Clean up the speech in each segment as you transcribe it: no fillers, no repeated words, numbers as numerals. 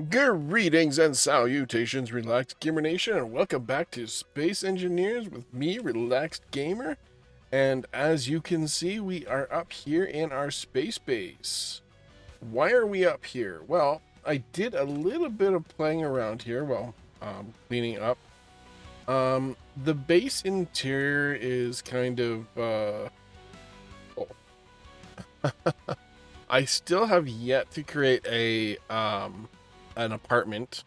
Greetings and salutations, Relaxed Gamer Nation, and welcome back to Space Engineers with me, Relaxed Gamer. And as you can see, we are up here in our space base. Why are we up here? Well, I did a little bit of playing around here, cleaning up. The base interior is kind of, oh. I still have yet to create an apartment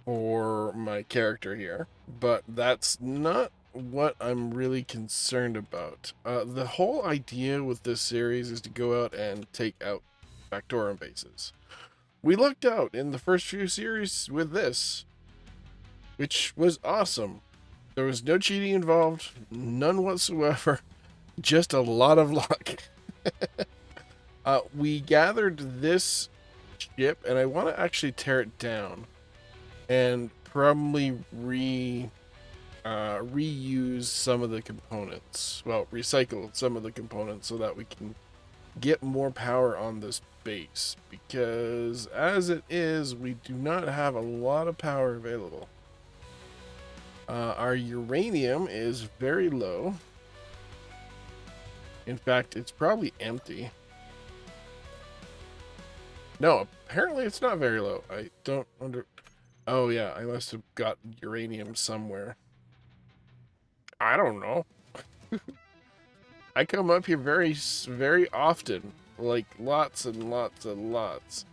for my character here, but that's not what I'm really concerned about. The whole idea with this series is to go out and take out Factorum bases. We lucked out in the first few series with this, which was awesome. There was no cheating involved, none whatsoever, just a lot of luck. We gathered this ship, and I want to actually tear it down and probably reuse some of the components. Well, recycle some of the components so that we can get more power on this base. Because as it is, we do not have a lot of power available. Our uranium is very low. In fact, it's probably empty. No, apparently it's not very low. I don't under... Oh yeah, I must have got uranium somewhere. I don't know. I come up here very often, like lots and lots and lots.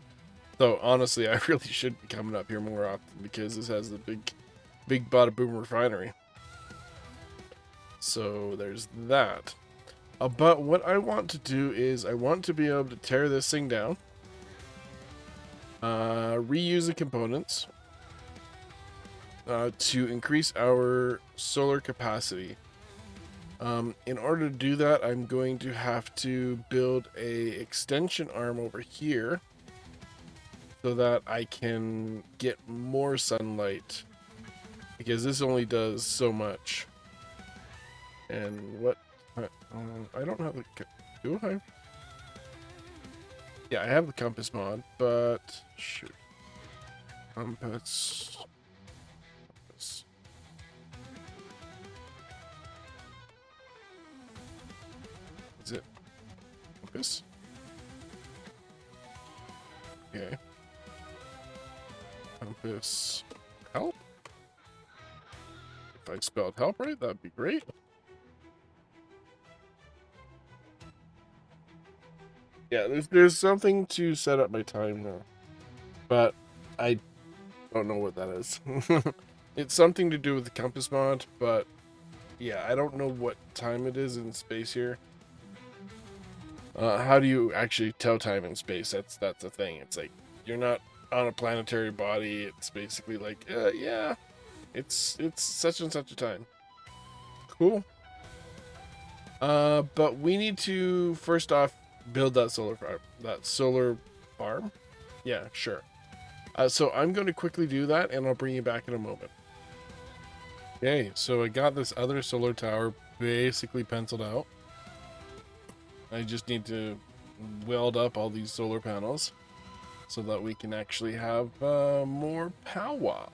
So honestly, I really should be coming up here more often because this has the big bada boom refinery. So there's that. But what I want to do is I want to be able to tear this thing down, reuse the components to increase our solar capacity. In order to do that, I'm going to have to build a extension arm over here so that I can get more sunlight, because this only does so much. And what? I don't have the... Do I? Yeah, I have the compass mod, but... Shoot. Compass... Is it compass? Okay. Compass help? If I spelled help right, that'd be great. Yeah, there's something to set up my time now, but I don't know what that is. It's something to do with the compass mod, but yeah, I don't know what time it is in space here. How do you actually tell time in space? That's the thing. It's like you're not on a planetary body. It's basically like, yeah, it's such and such a time. Cool. But we need to first off build that solar farm. That solar farm. Yeah, sure. So I'm going to quickly do that, and I'll bring you back in a moment. Okay, so I got this other solar tower basically penciled out. I just need to weld up all these solar panels so that we can actually have more power.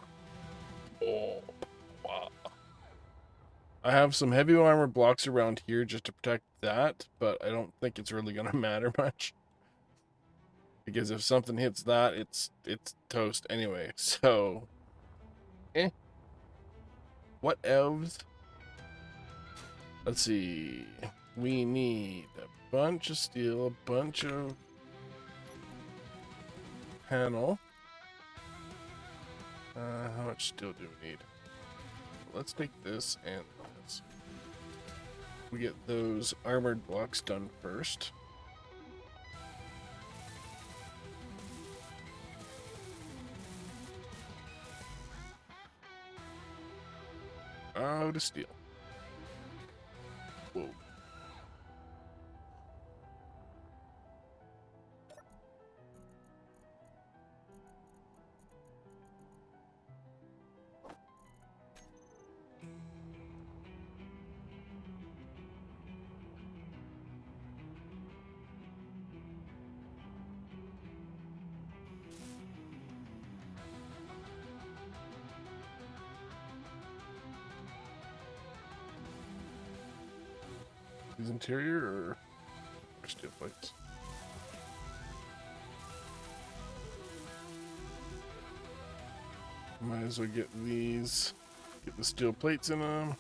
Oh, wow. I have some heavy armor blocks around here just to protect that, but I don't think it's really going to matter much. Because if something hits that, it's toast anyway. So, what else? Let's see. We need a bunch of steel, a bunch of panel. How much steel do we need? Let's take this and this. We get those armored blocks done first. Out of steel. Whoa. These interior or steel plates? Might as well get these. Get the steel plates in them.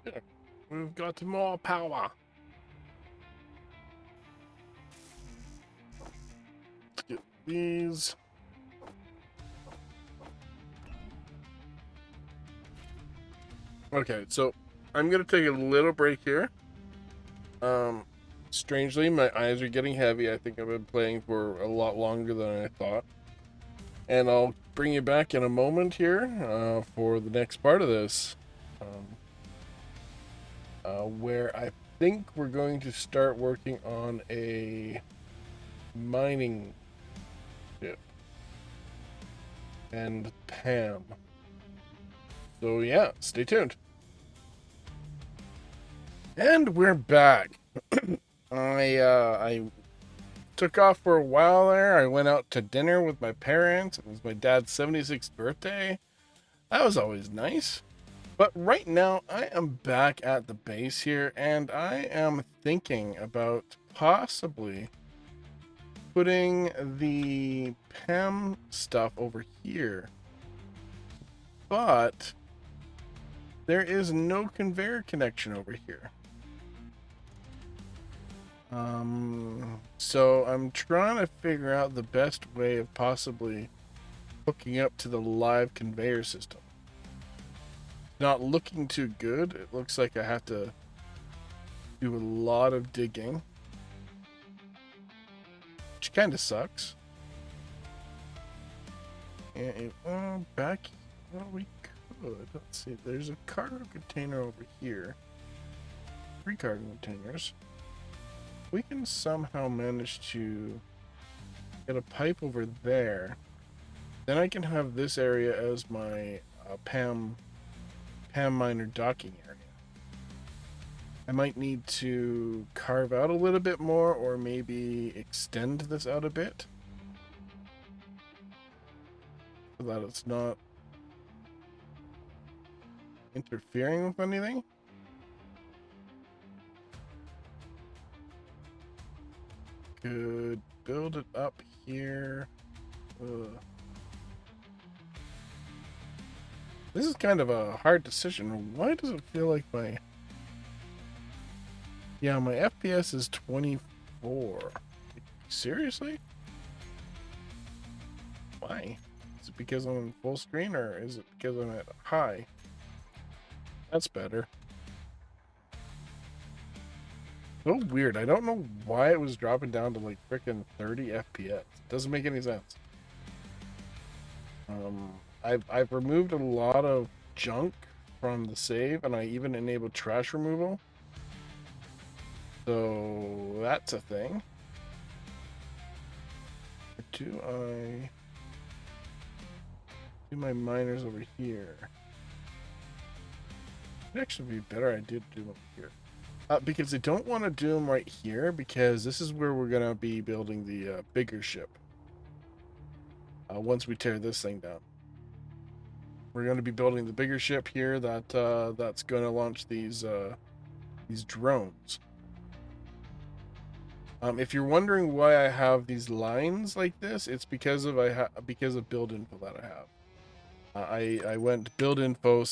Yeah, we've got more power. Let's get these. Okay, so I'm gonna take a little break here. Strangely, my eyes are getting heavy. I think I've been playing for a lot longer than I thought. And I'll bring you back in a moment here for the next part of this. Where I think we're going to start working on a mining ship. And Pam. So yeah, stay tuned. And we're back. I took off for a while there. I went out to dinner with my parents. It was my dad's 76th birthday. That was always nice. But right now, I am back at the base here, and I am thinking about possibly putting the PEM stuff over here. But there is no conveyor connection over here. So I'm trying to figure out the best way of possibly hooking up to the live conveyor system. Not looking too good. It looks like I have to do a lot of digging, which kind of sucks. And back, well, we could. Let's see. There's a cargo container over here. 3 cargo containers. We can somehow manage to get a pipe over there. Then I can have this area as my PAM miner docking area. I might need to carve out a little bit more, or maybe extend this out a bit so that it's not interfering with anything. Could build it up here. This is kind of a hard decision. Why does it feel like my... Yeah, my FPS is 24. Seriously? Why? Is it because I'm on full screen, or is it because I'm at high? That's better. So weird. I don't know why it was dropping down to like frickin' 30 FPS. It doesn't make any sense. I've removed a lot of junk from the save, and I even enabled trash removal. So that's a thing. Do I do my miners over here? It'd actually be better I did do them here. Because I don't want to do them right here, because this is where we're going to be building the bigger ship. Once we tear this thing down. We're going to be building the bigger ship here that's going to launch these drones. If you're wondering why I have these lines like this, it's because of build info that I have. I went build info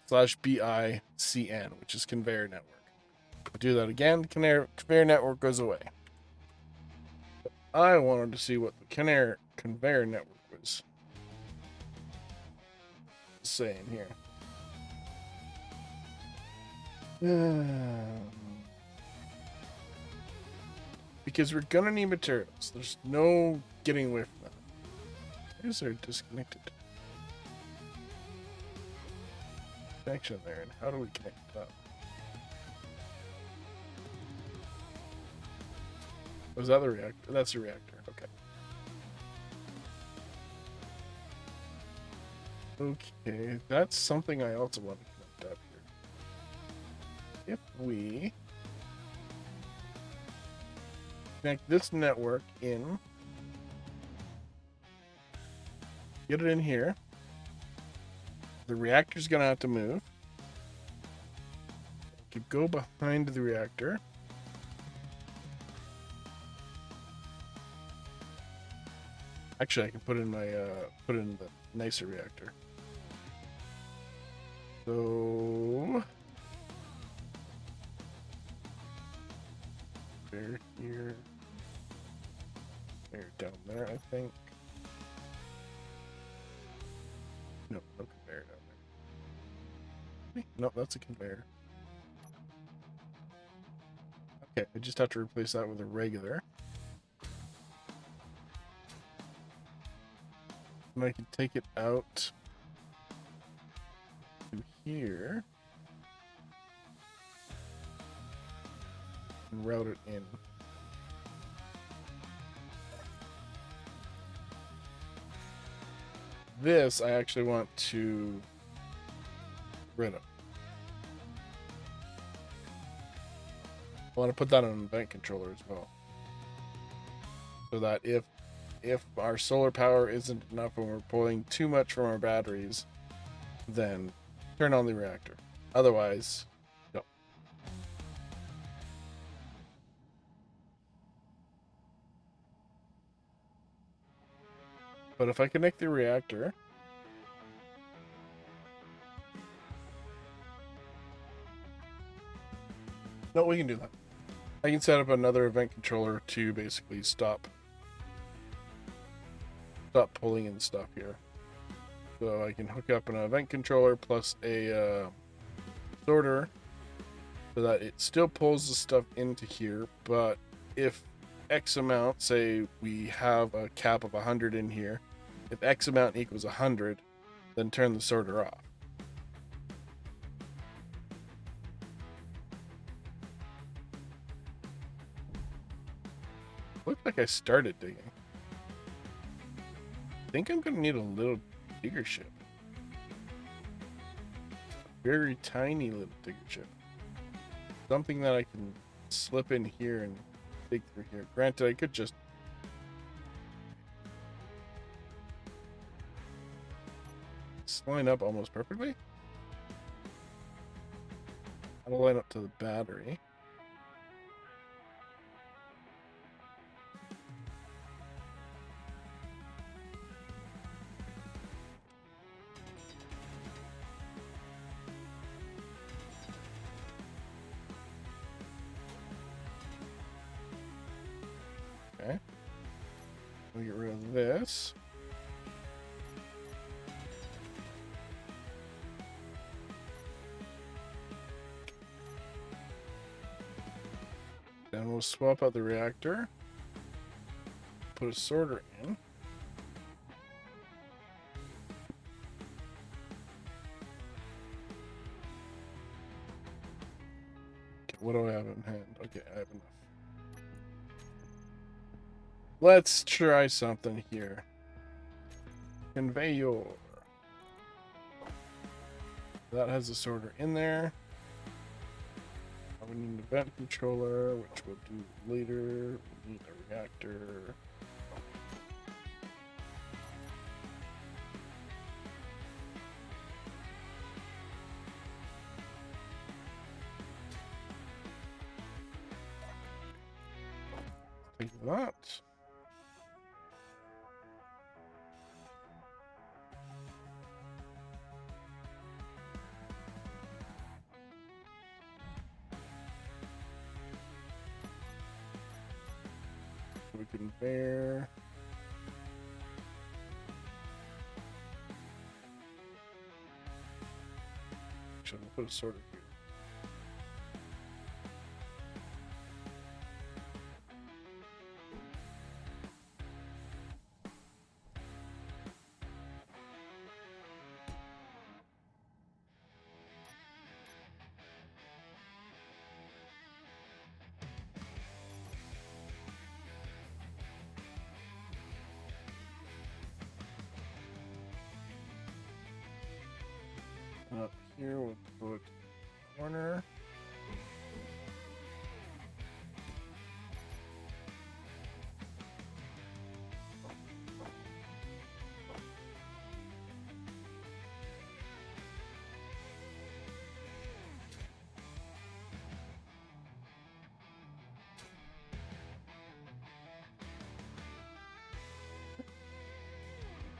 /BICN, which is conveyor network. I'll do that again. Conveyor network goes away. I wanted to see what the conveyor network was saying here. Because we're gonna need materials. There's no getting away from that. Why is there disconnected? connection there, and how do we connect it up? Was that the reactor? That's the reactor. Okay. Okay, that's something I also want to connect up here. If we connect this network in, get it in here, the reactor's gonna have to move. Could go behind the reactor. Actually, I can put in my put in the nicer reactor. So there, here, there, down there, I think. No, no conveyor down there. No, that's a conveyor. Okay, I just have to replace that with a regular. And I can take it out to here and route it in. This I actually want to get rid of. I want to put that on an event controller as well, so that if our solar power isn't enough and we're pulling too much from our batteries, then turn on the reactor. Otherwise, no. But if I connect the reactor, no, we can do that. I can set up another event controller to basically stop pulling in stuff here. So I can hook up an event controller plus a sorter so that it still pulls the stuff into here, but if X amount, say we have a cap of 100 in here, if X amount equals 100, then turn the sorter off. Looks like I started digging. I think I'm gonna need a little digger ship. Very tiny little digger ship. Something that I can slip in here and dig through here. Granted, I could just line up almost perfectly. I'll line up to the battery. Okay. We'll get rid of this. Then we'll swap out the reactor. Put a sorter in. Okay, what do I have in hand? Okay, I have enough. Let's try something here. Conveyor. That has a sorter in there. We need an event controller, which we'll do later. We need a reactor. Take that. We can bear. Should we put a sorter here? Up here we'll put corner.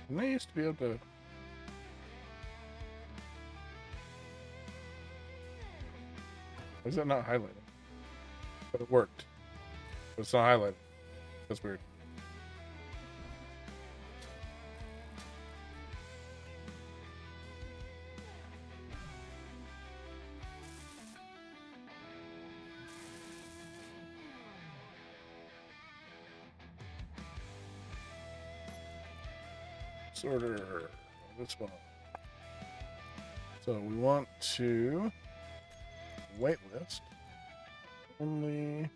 And they used to be able to. Why is that not highlighted? But it worked. But it's not highlighted. That's weird. Sorter. This one. So we want to whitelist only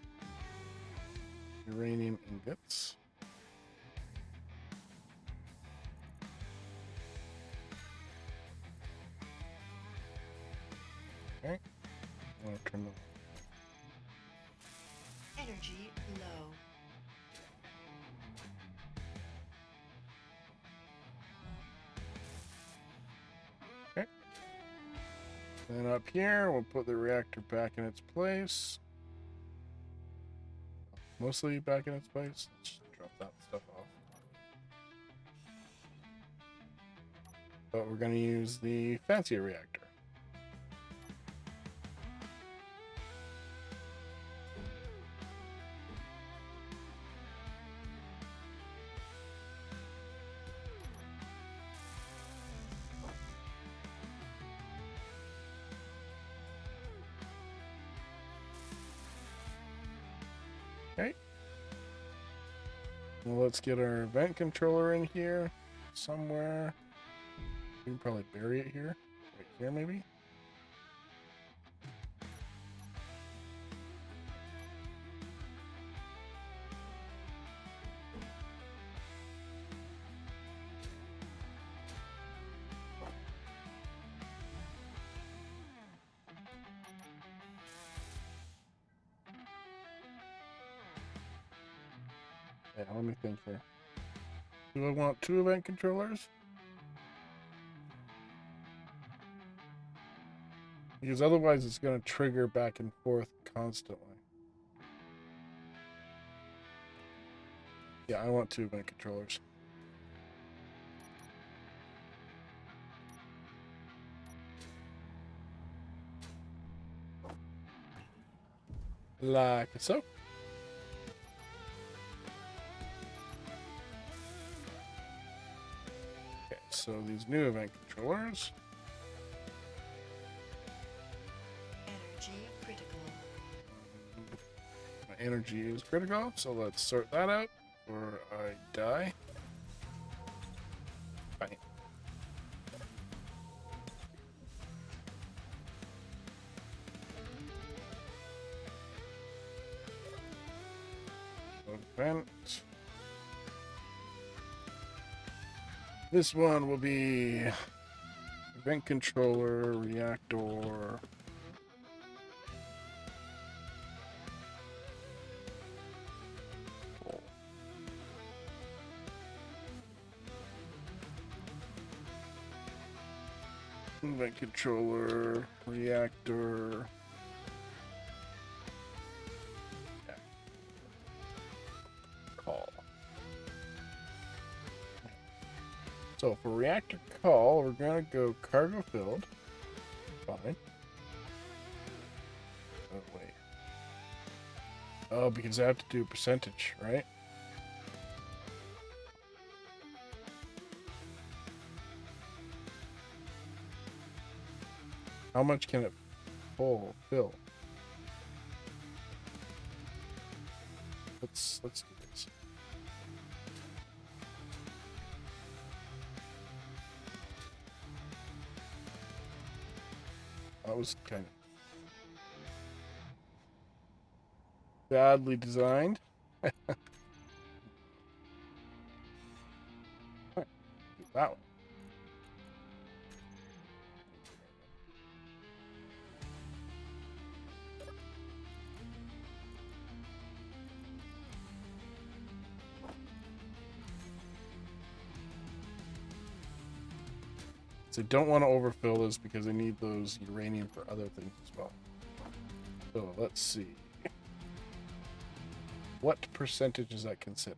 uranium ingots. Okay. I'm gonna turn the Energy low. Then up here, we'll put the reactor back in its place. Mostly back in its place. Let's just drop that stuff off. But we're going to use the fancier reactor. Okay. Well, let's get our vent controller in here somewhere. We can probably bury it here. Right here, maybe? Yeah, let me think here. Do I want 2 event controllers? Because otherwise it's going to trigger back and forth constantly. Yeah, I want 2 event controllers. Like so. Okay, so these new event controllers. Energy critical. My energy is critical, so let's sort that out before I die. Fine. Event. This one will be event controller, reactor. Event controller, reactor. Yeah. Call. So for reactor call, we're gonna go cargo filled. Fine. Oh wait. Oh, because I have to do percentage, right? How much can it fill? Let's do this. That was kind of badly designed. Do that one. So don't want to overfill this because I need those uranium for other things as well. So let's see. What percentage is that considered?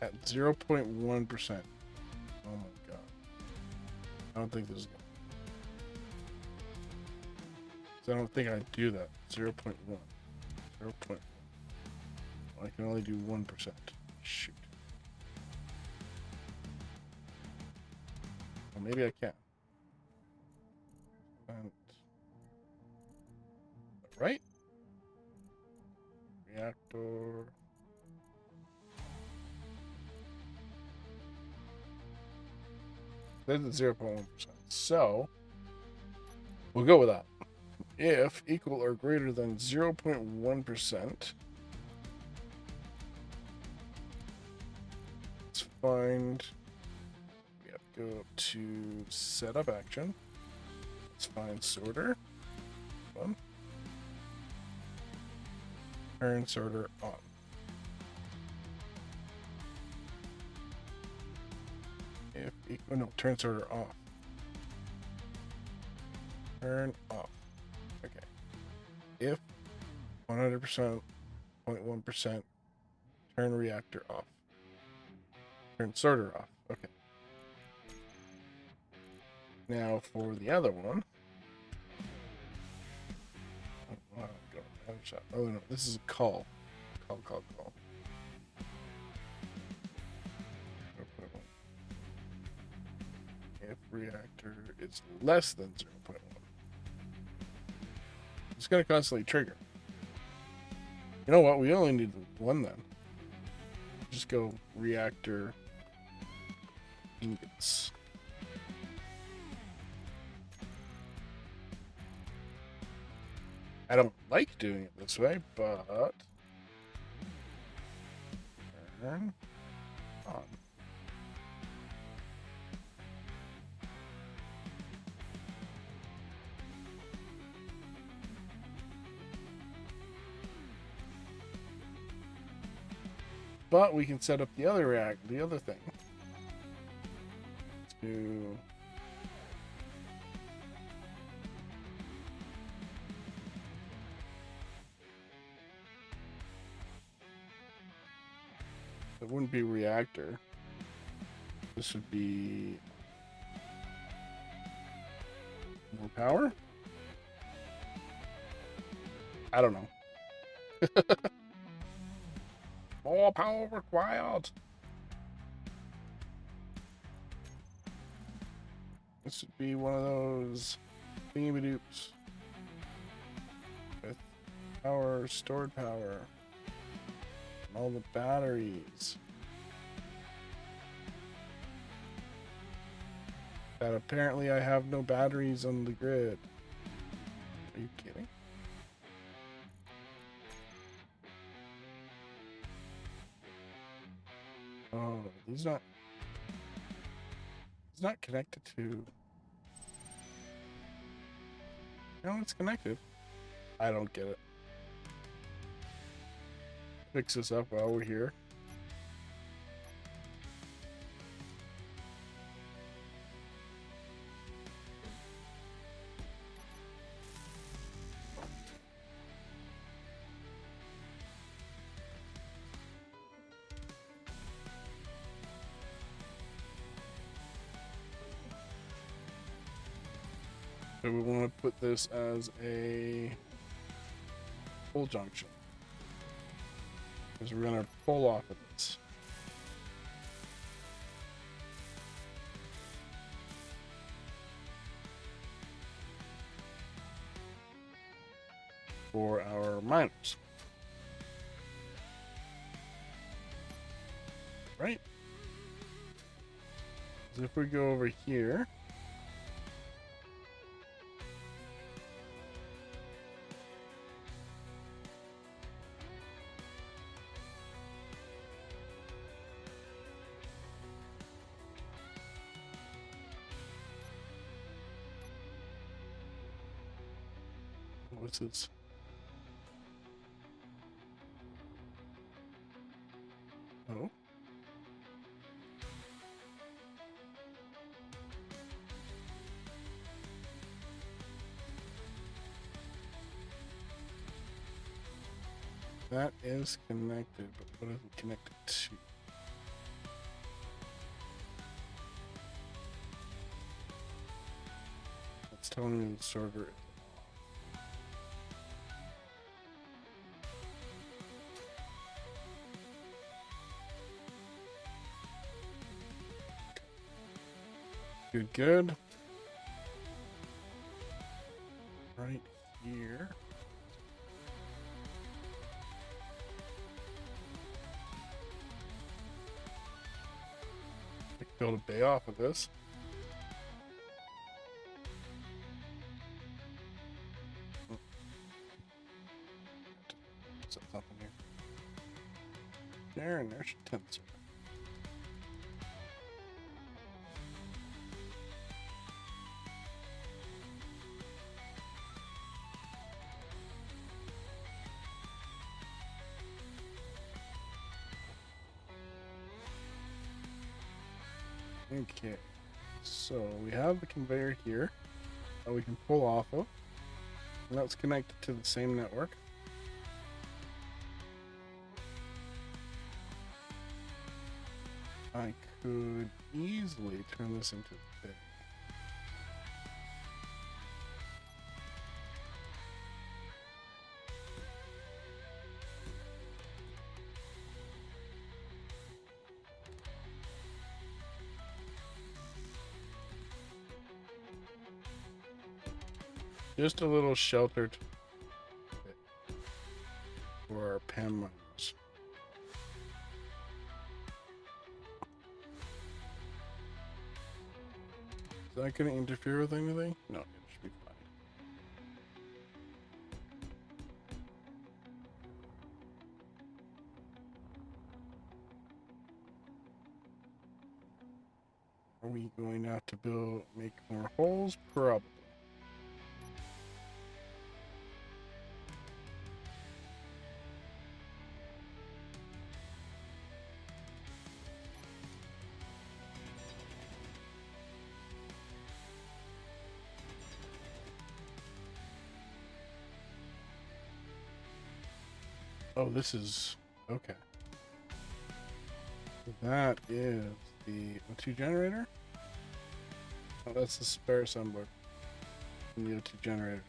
At 0.1%. Oh my god. I don't think this is good. So I don't think I do that. 0.1. 0.1. I can only do 1%. Shoot. Well, maybe I can. Right? Reactor. That's 0.1%. So we'll go with that. If equal or greater than 0.1%, let's find. We have to go to setup action. Let's find sorter. One. Turn sorter on. If equal, no, turn sorter off. Turn off. Okay. If 100%, 0.1%, turn reactor off. Turn sorter off. Okay. Now for the other one. Oh, oh no, this is a call. Call. If reactor is less than 0.1, it's going to constantly trigger. You know what? We only need one then. Just go reactor ingots. I don't like doing it this way, but turn on. But we can set up the other thing to it wouldn't be reactor. This would be more power. I don't know. More power required. This would be one of those thingy-madoops with power, stored power, and all the batteries. That apparently I have no batteries on the grid. Are you kidding? Oh, he's not connected to. No, it's connected. I don't get it. Fix this up while we're here. So we want to put this as a full junction. Because we're going to pull off of this. For our miners. Right? So if we go over here, What's this? Oh. That is connected, but what is it connected to? It's telling me the server is good, good. Right here. I can build a bay off of this. Set something here. There, and there's your tensor. Okay, so we have the conveyor here that we can pull off of, and that's connected to the same network. I could easily turn this into a bay. Just a little sheltered for our PEM miners. Is that going to interfere with anything? No, it should be fine. Are we going to have to make more holes? Probably. Oh, this is okay. That is the O2 generator. Oh, that's the spare sunboard. And the O2 generator.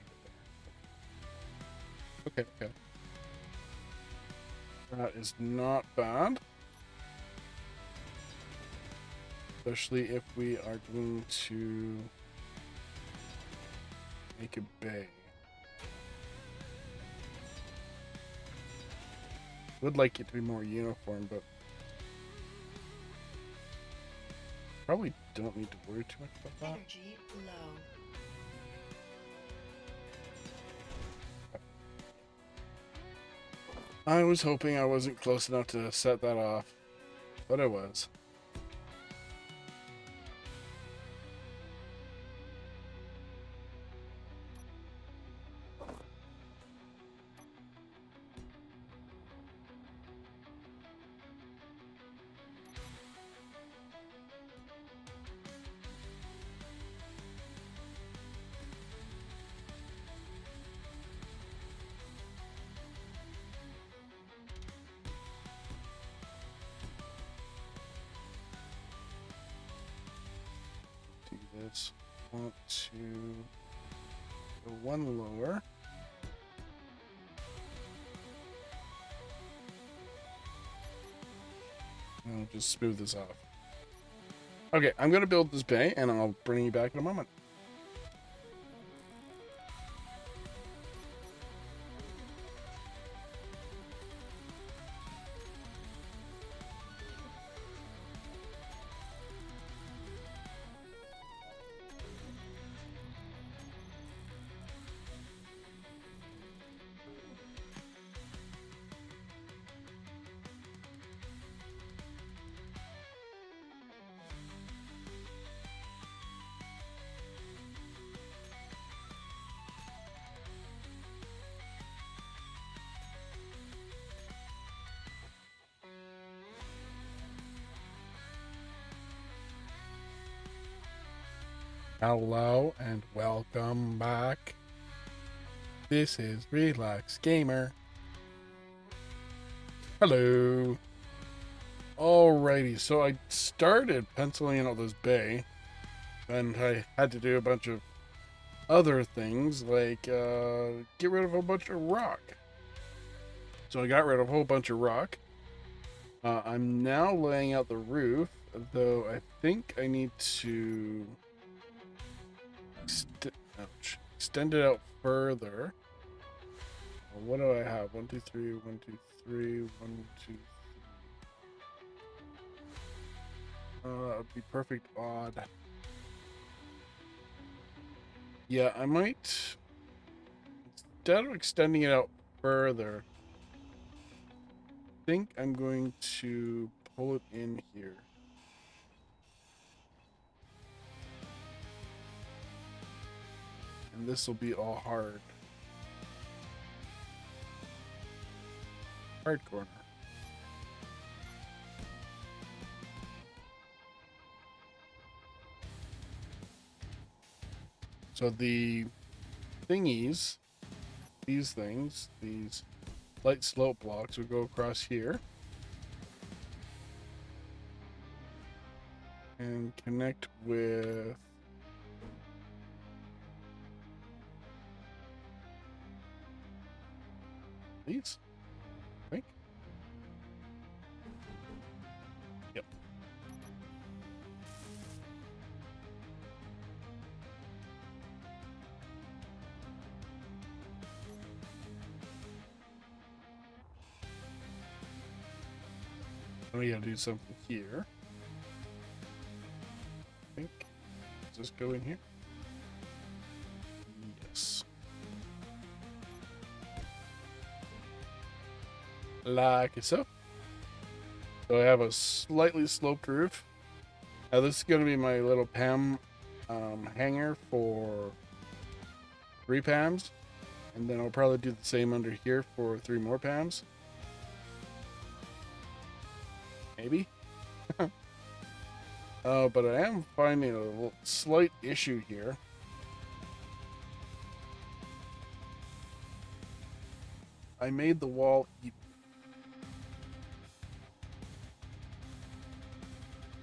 Okay, okay. That is not bad. Especially if we are going to make a bay. Would like it to be more uniform, but probably don't need to worry too much about that. Energy low. I was hoping I wasn't close enough to set that off, but I was. Do this. Want to go one lower. And I'll just smooth this off. Okay, I'm gonna build this bay and I'll bring you back in a moment. Hello and welcome back. This is Relax Gamer. Hello. Alrighty, so I started penciling out this bay, and I had to do a bunch of other things, like get rid of a bunch of rock. So I got rid of a whole bunch of rock. I'm now laying out the roof, though I think I need to extend it out further. What do I have? 1, 2, 3, 1, 2, 3, 1, 2, 3. That would be perfect odd. Yeah, I might, instead of extending it out further, I think I'm going to pull it in here. And this will be all hard. Hard corner. So the thingies, these things, these light slope blocks would go across here and connect with these, I think. Yep. We gotta do something here. I think. Does this go in here? Yes. Like so. So I have a slightly sloped roof. Now this is going to be my little PAM hangar for 3 PAMs. And then I'll probably do the same under here for 3 more PAMs. Maybe. But I am finding a slight issue here. I made the wall even.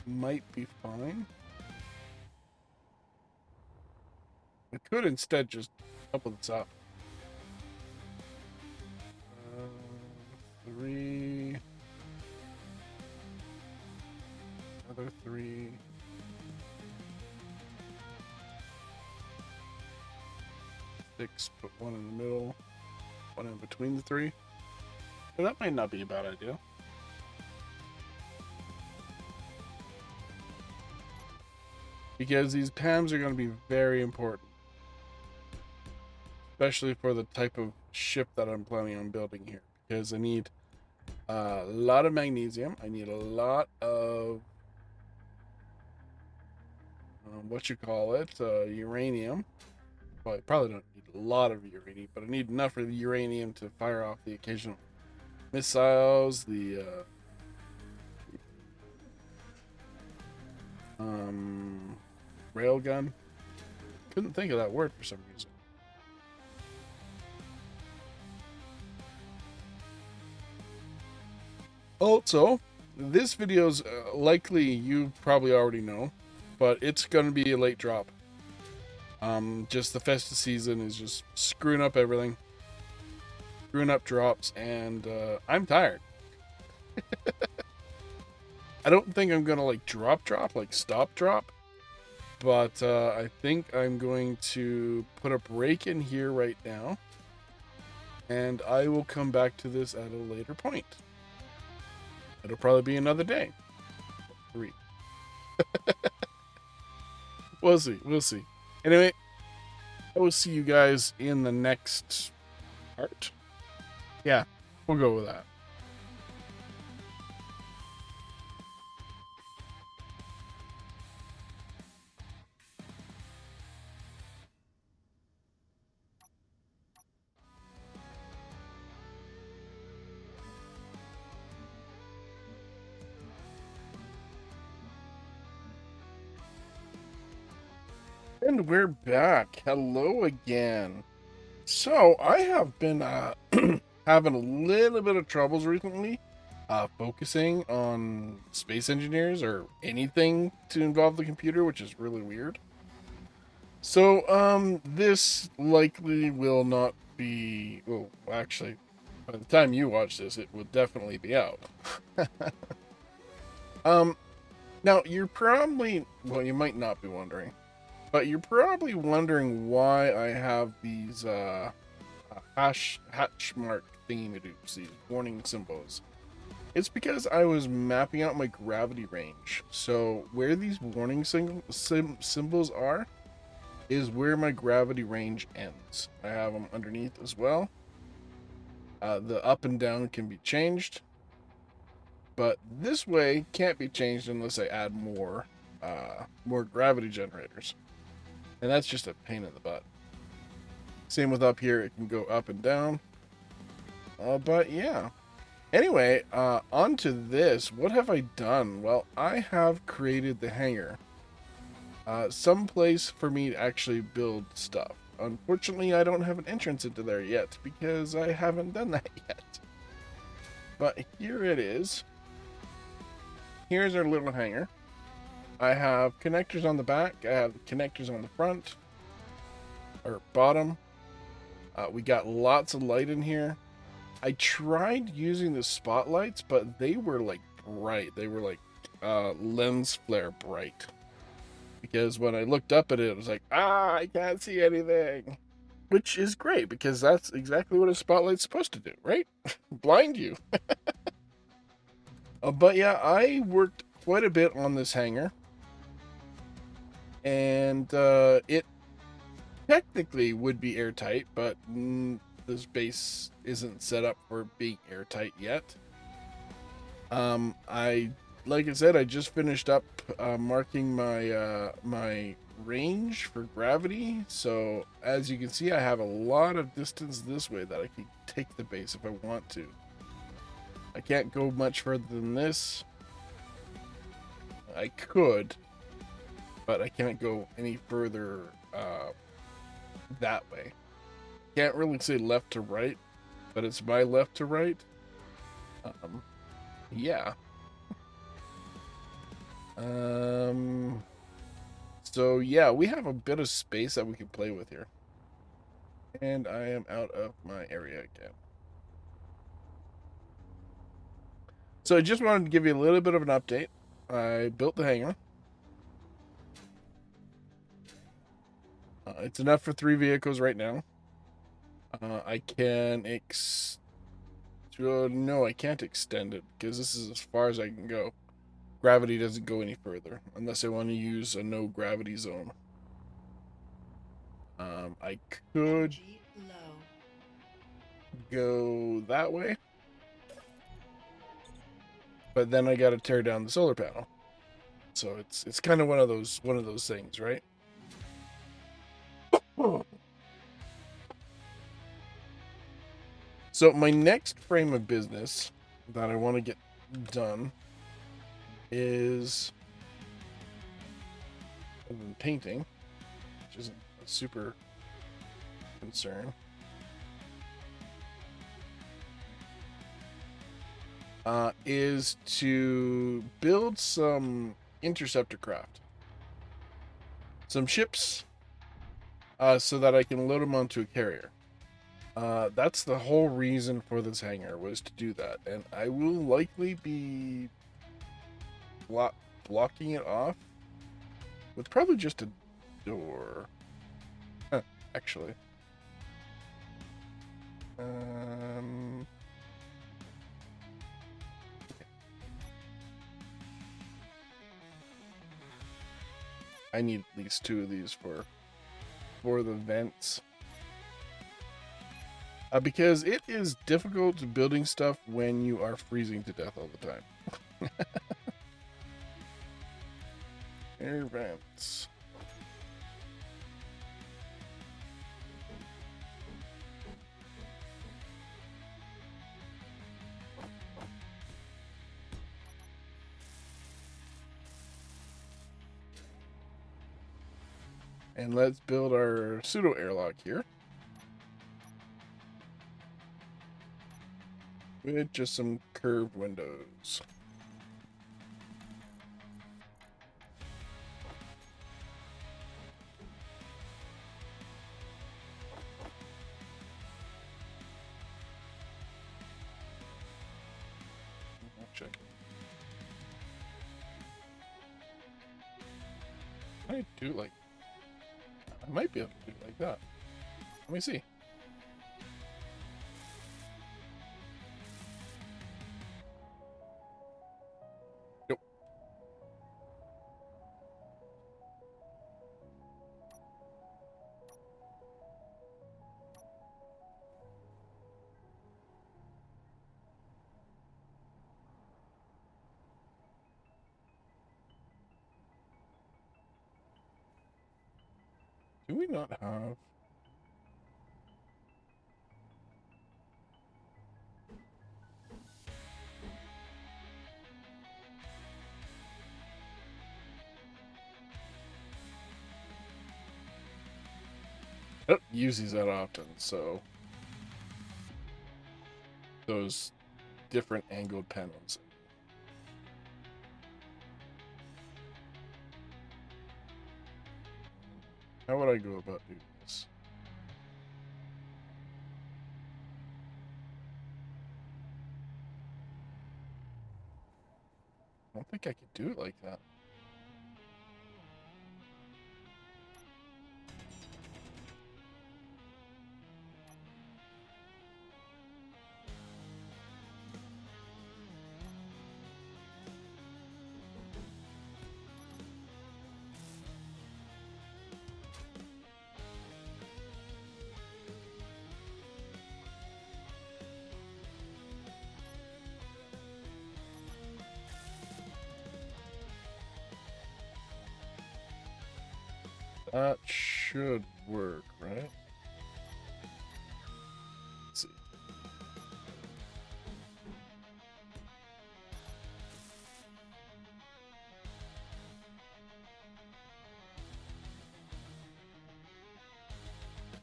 Might be fine. I could instead just double this up. 3. Another 3. 6. Put 1 in the middle. 1 in between the 3. So that might not be a bad idea. Because these PAMs are going to be very important. Especially for the type of ship that I'm planning on building here. Because I need a lot of magnesium. I need a lot of uranium. Well, I probably don't need a lot of uranium, but I need enough of the uranium to fire off the occasional missiles, the railgun. Couldn't think of that word for some reason. Also, this video's likely you probably already know, but it's going to be a late drop. Just the festive season is just screwing up everything. Screwing up drops, and I'm tired. I don't think I'm going to like drop, like stop drop. But I think I'm going to put a break in here right now. And I will come back to this at a later point. It'll probably be another day. 3. We'll see. We'll see. Anyway, I will see you guys in the next part. Yeah, we'll go with that. And we're back. Hello again. So I have been having a little bit of troubles recently, focusing on space engineers or anything to involve the computer, which is really weird. So this likely will not be. Well, actually, by the time you watch this, it will definitely be out. um, Now you're probably, well, you might not be wondering. But you're probably wondering why I have these hatch mark thingy-madoops, these warning symbols. It's because I was mapping out my gravity range. So where these warning symbols are is where my gravity range ends. I have them underneath as well. The up and down can be changed, but this way can't be changed unless I add more gravity generators. And that's just a pain in the butt. Same with up here, it can go up and down. But yeah. Anyway, on to this. What have I done? Well, I have created the hangar. Some place for me to actually build stuff. Unfortunately, I don't have an entrance into there yet because I haven't done that yet. But here it is. Here's our little hangar. I have connectors on the back. I have connectors on the front. Or bottom. We got lots of light in here. I tried using the spotlights, but they were like bright. They were like lens flare bright. Because when I looked up at it, it was like, I can't see anything. Which is great, because that's exactly what a spotlight's supposed to do, right? Blind you. But yeah, I worked quite a bit on this hangar. And it technically would be airtight, but this base isn't set up for being airtight yet. Like I said, I just finished up marking my my range for gravity. So as you can see, I have a lot of distance this way that I can take the base if I want to. I can't go much further than this. I could, but I can't go any further that way. Can't really say left to right, but it's my left to right. Yeah. So yeah, we have a bit of space that we can play with here. And I am out of my area again. So I just wanted to give you a little bit of an update. I built the hangar. It's enough for 3 vehicles right now. I can no, I can't extend it because this is as far as I can go. Gravity doesn't go any further unless I want to use a no gravity zone. I could Energy low. go that way, but then I got to tear down the solar panel. So it's kind of one of those things, right? So my next frame of business that I want to get done is painting, which isn't a super concern. Is to build some interceptor craft, some ships, so that I can load them onto a carrier. That's the whole reason for this hangar, was to do that, and I will likely be blocking it off with probably just a door. Actually. I need at least 2 of these for the vents. Because it is difficult building stuff when you are freezing to death all the time. Air vents. And let's build our pseudo airlock here. With just some curved windows. Check. I do like. I might be able to do it like that. Let me see. Nope. Do we not have? I don't use these that often, so those different angled panels. How would I go about doing this? I don't think I could do it like that. That should work, right? Let's see.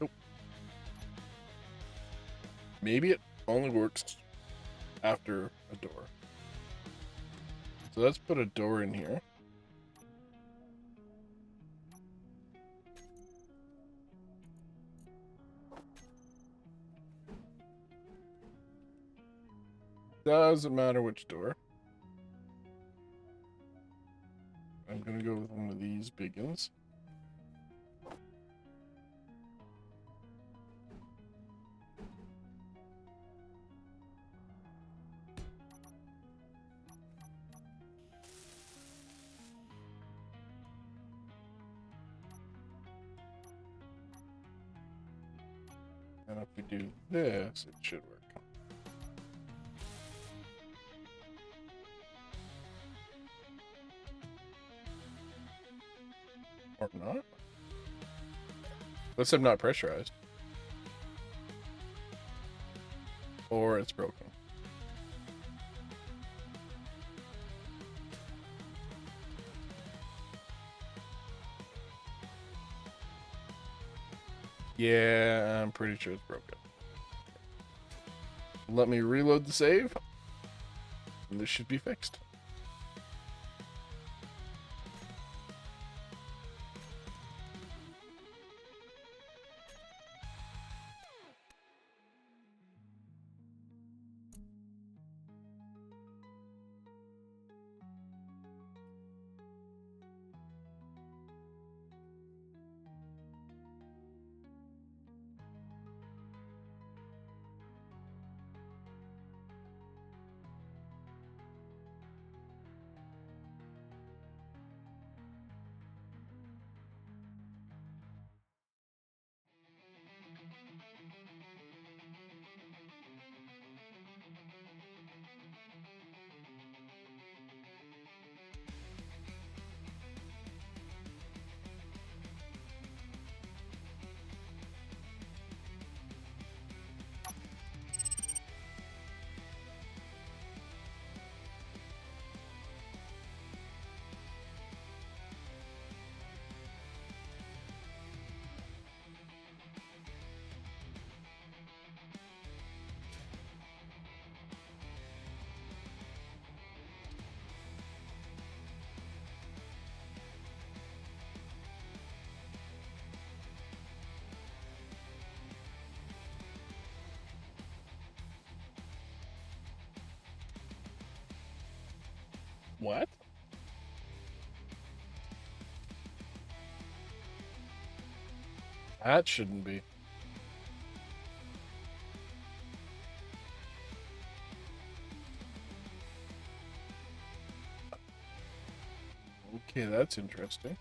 Nope. Maybe it only works after a door. So let's put a door in here. Doesn't matter which door. I'm gonna go with one of these big ones. And if we do this, it should work. Or not. Let's say I'm not pressurized. Or it's broken. Yeah, I'm pretty sure it's broken. Let me reload the save. And this should be fixed. What? That shouldn't be. Okay, that's interesting.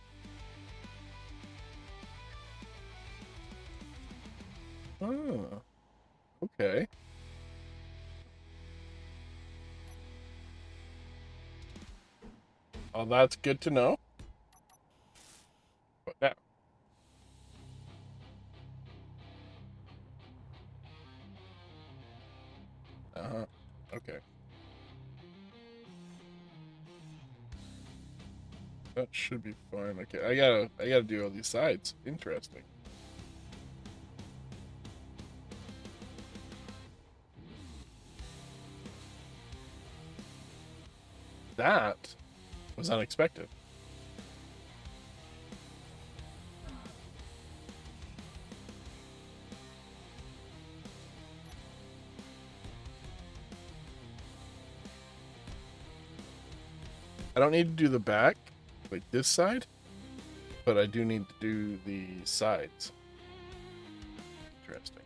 Oh, okay. Oh, that's good to know. But now, uh-huh. Okay. That should be fine. Okay, I gotta do all these sides. Interesting. That was unexpected. I don't need to do the back, like this side, but I do need to do the sides. Interesting.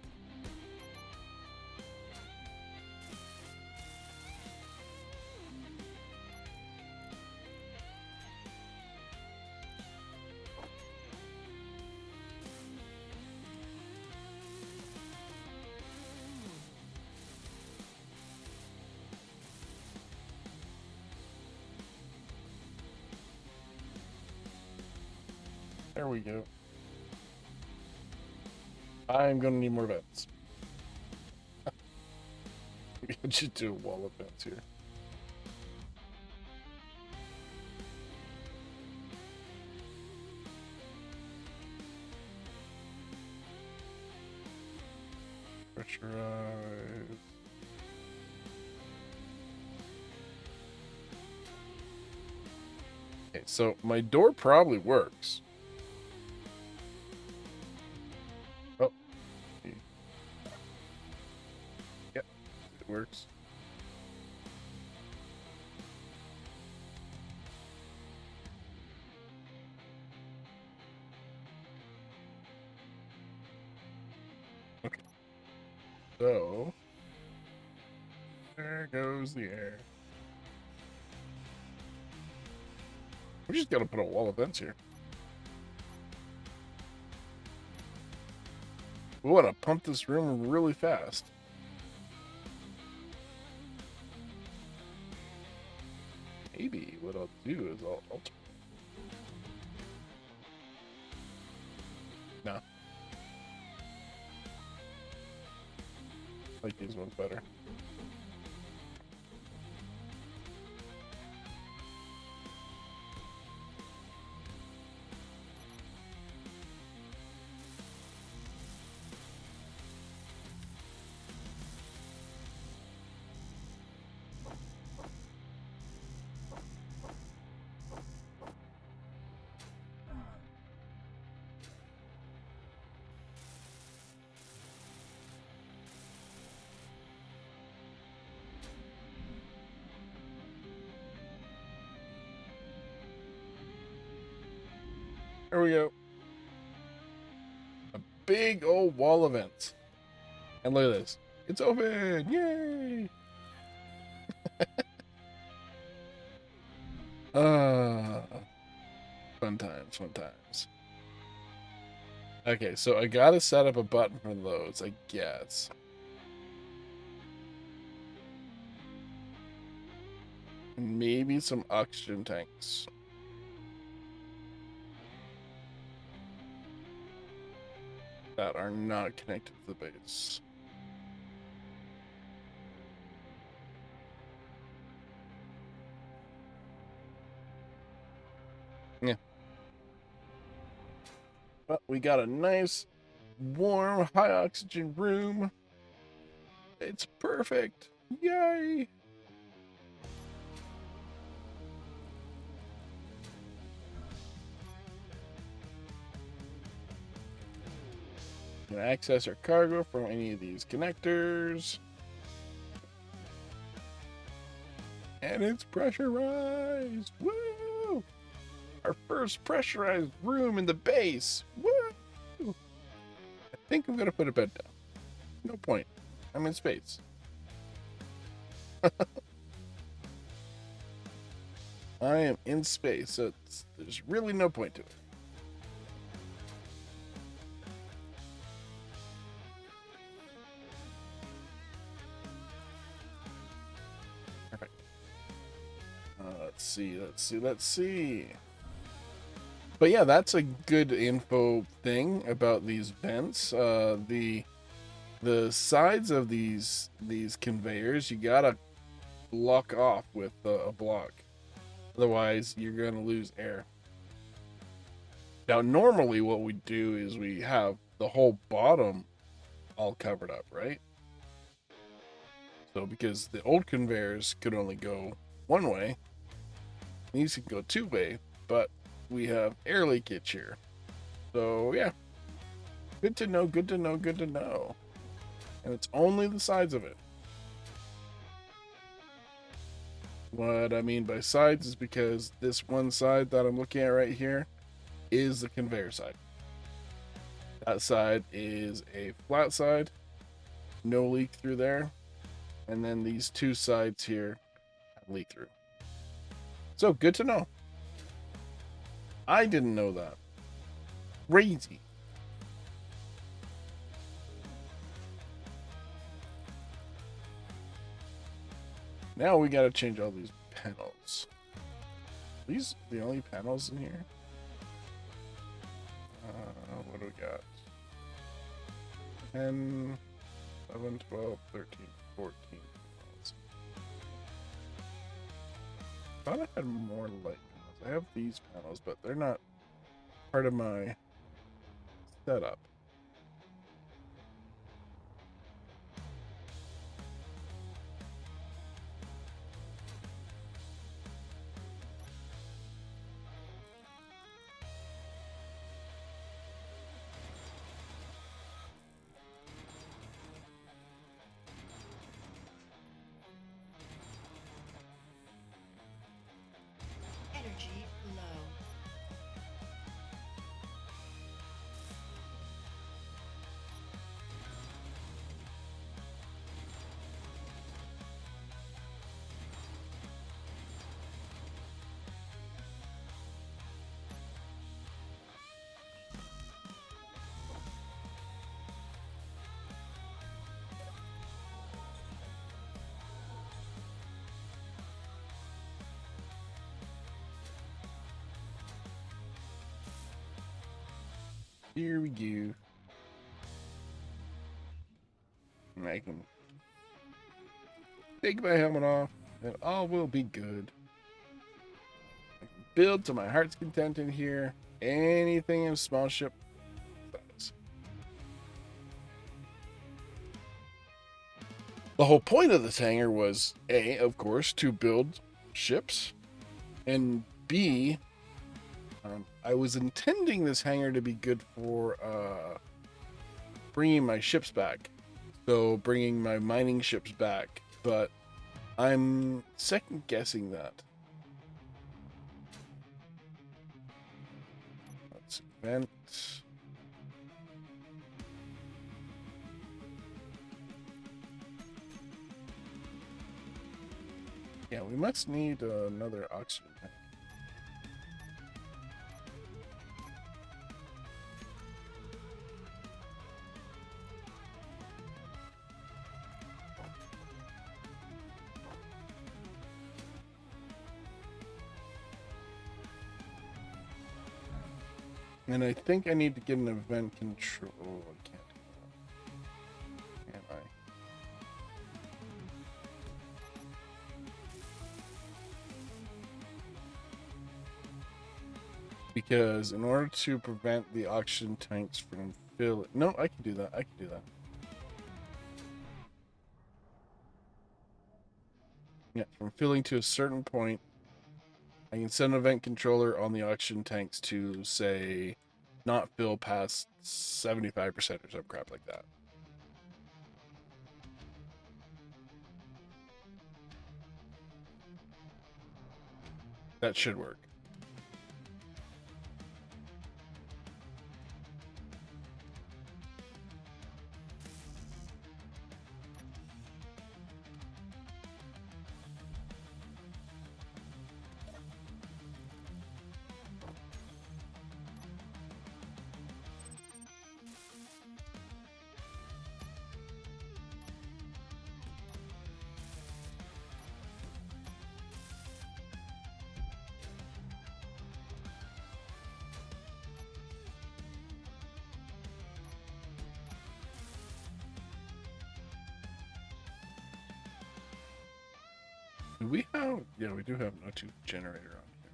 There we go. I'm gonna need more vents. We should do a wall of vents here. Pressurize. Okay, so my door probably works. Oh. Yep, it works. Okay. So there goes the air. We just gotta put a wall of vents here. We want to pump this room really fast. Maybe what I'll do is I'll no. I like these ones better. There we go. A big old wall of vents. And look at this. It's open! Yay! Ah, fun times, fun times. Okay, so I gotta set up a button for those, I guess. Maybe some oxygen tanks. That are not connected to the base. Yeah. But we got a nice, warm, high oxygen room. It's perfect. Yay! We can access our cargo from any of these connectors. And it's pressurized. Woo! Our first pressurized room in the base. Woo! I think I'm going to put a bed down. No point. I'm in space. I am in space, so there's really no point to it. Perfect. Let's see. But yeah, that's a good info thing about these vents. The sides of these conveyors, you gotta block off with a block. Otherwise, you're gonna lose air. Now, normally what we do is we have the whole bottom all covered up, right? So because the old conveyors could only go one way, these can go two way, but we have air leakage here. So yeah, good to know, good to know, good to know. And it's only the sides of it. What I mean by sides is because this one side that I'm looking at right here is the conveyor side. That side is a flat side, no leak through there. And then these two sides here have leak through. So good to know. I didn't know that. Crazy. Now we gotta change all these panels. Are these the only panels in here? What do we got? 10, 11, 12, 13, 14 panels. I thought I had more light panels. I have these panels, but they're not part of my setup. Energy low. Here we go. And I can take my helmet off, and all will be good. I can build to my heart's content in here. Anything in a small ship. The whole point of this hangar was A, of course, to build ships, and B, I was intending this hangar to be good for bringing my ships back. So bringing my mining ships back, but I'm second guessing that. Let's vent. Yeah, we must need another oxygen tank. And I think I need to get an event control. Oh, I can't do that. Can I? Because in order to prevent the oxygen tanks from filling... No, I can do that. I can do that. Yeah, from filling to a certain point, I can send an event controller on the oxygen tanks to, say, not fill past 75% or some crap like that. That should work. Do we have? Yeah, we do have an O2 generator on here.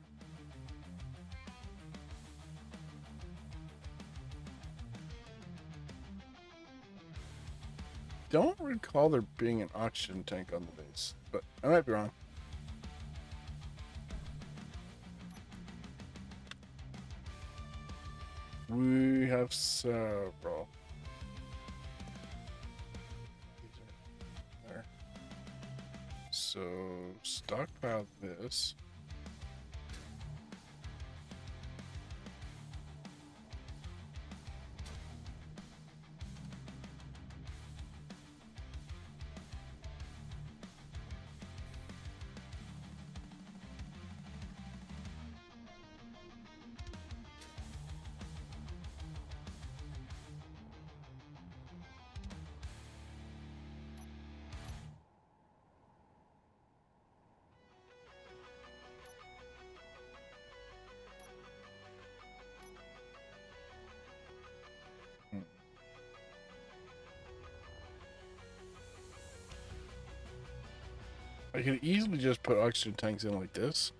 Don't recall there being an oxygen tank on the base, but I might be wrong. We have several. There. So stockpile this. I could easily just put oxygen tanks in like this.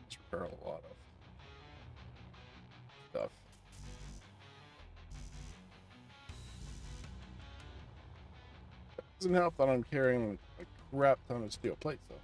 Let's repair a lot of stuff. Doesn't help that I'm carrying a crap ton of steel plates though.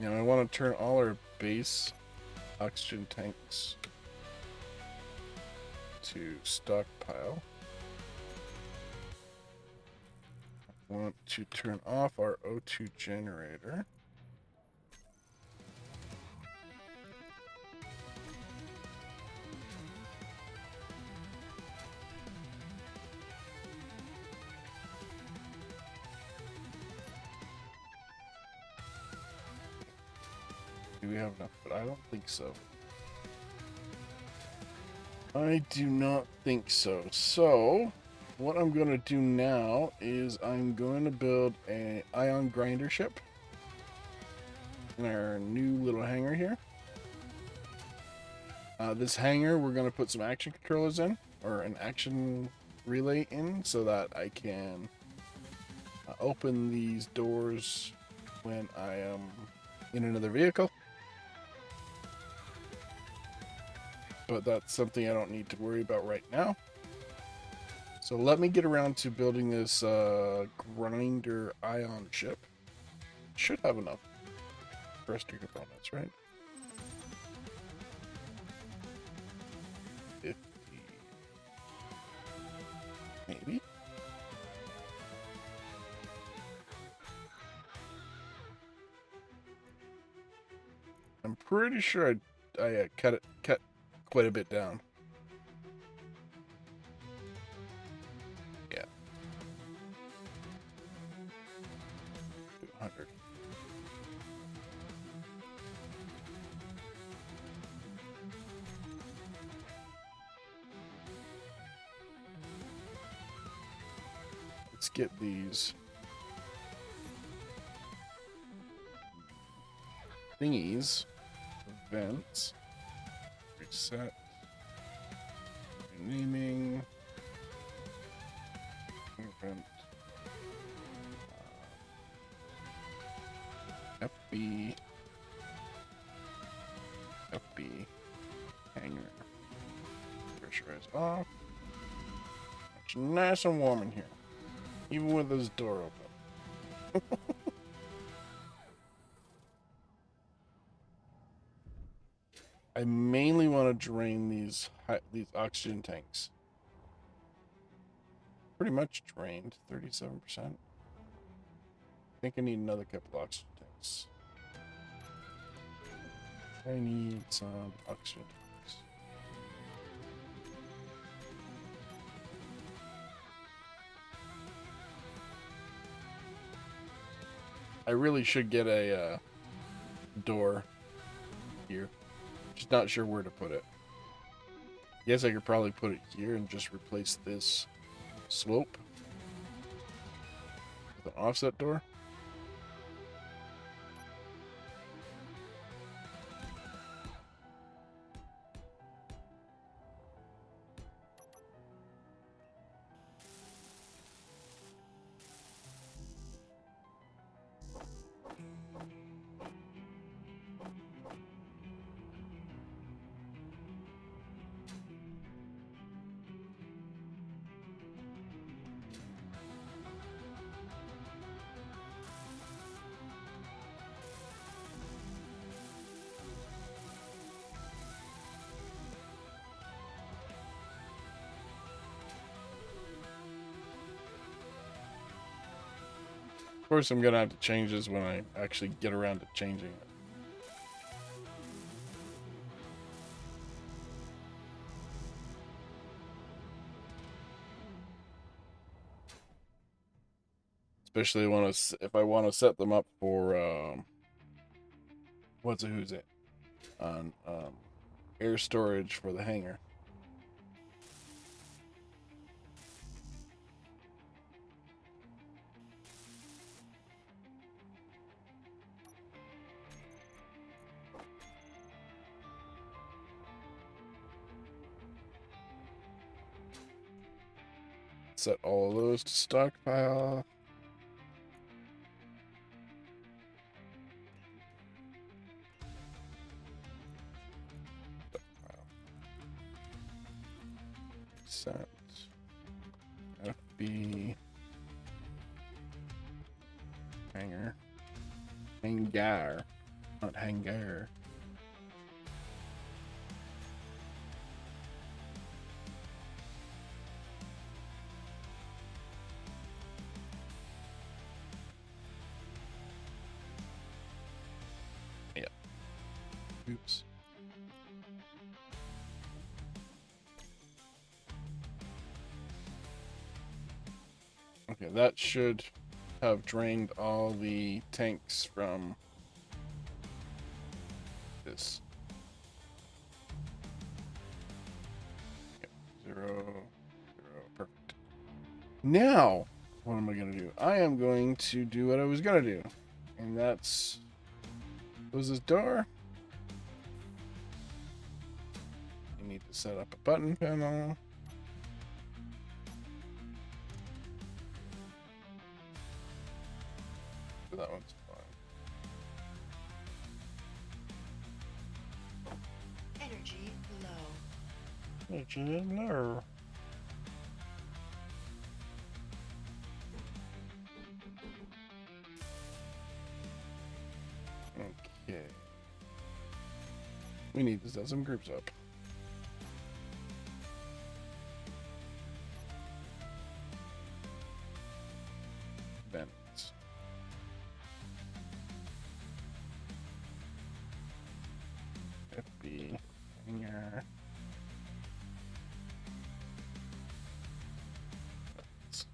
You know, I want to turn all our base oxygen tanks to stockpile. I want to turn off our O2 generator. Do we have enough? But I don't think so. I do not think so. So, what I'm going to do now is I'm going to build an ion grinder ship in our new little hangar here. This hangar, we're going to put some action controllers in, or an action relay in, so that I can open these doors when I am in another vehicle. But that's something I don't need to worry about right now. So let me get around to building this grinder ion ship. Should have enough thruster components, right? 50. Maybe. I'm pretty sure I cut quite a bit down. Yeah. 200. let's get these thingies, events, reset, renaming, event, FB, Hangar, pressurize off. It's nice and warm in here, even with this door open. I mainly want to drain these oxygen tanks. Pretty much drained, 37%. I think I need another couple oxygen tanks. I need some oxygen tanks. I really should get a door here. Just not sure where to put it. Guess I could probably put it here and just replace this slope with an offset door. Of course, I'm gonna have to change this when I actually get around to changing it. Especially if I want to set them up for who's it on air storage for the hangar. Set all of those to stockpile. Set FB Hangar, not Hangar. Yep. Oops. Okay, that should have drained all the tanks from this. Yep, 0, 0, perfect. Now, what am I going to do? I am going to do what I was going to do, and that's close this door. You need to set up a button panel. That one's fine. Energy low. Energy low. Okay. We need to set some groups up. Vents. FB. Hangar. Vents.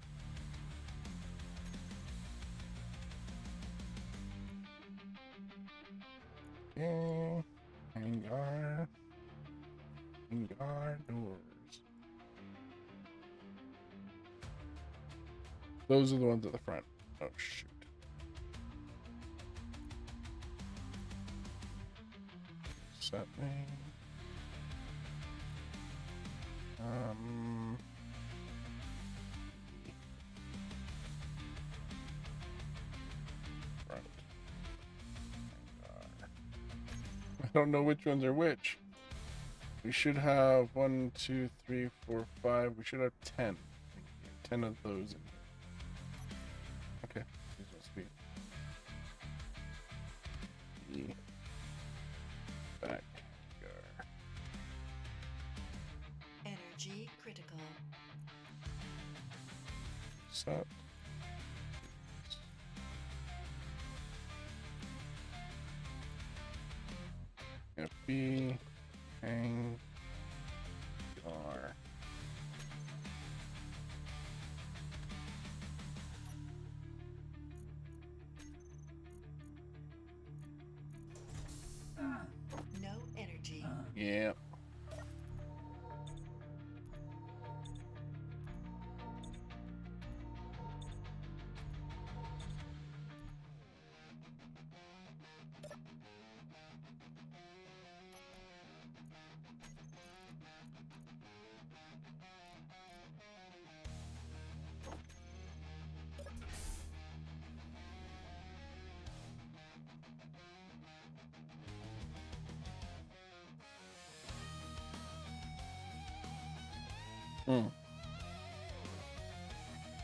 Okay. Hangar. Hangar doors. Those are the ones at the front. Oh, shoot. Set me. Front. I don't know which ones are which. We should have 1, 2, 3, 4, 5. We should have 10. 10 of those in here. Okay. These must be the back. Energy critical. Set. FB. Hangar. No energy. Yeah.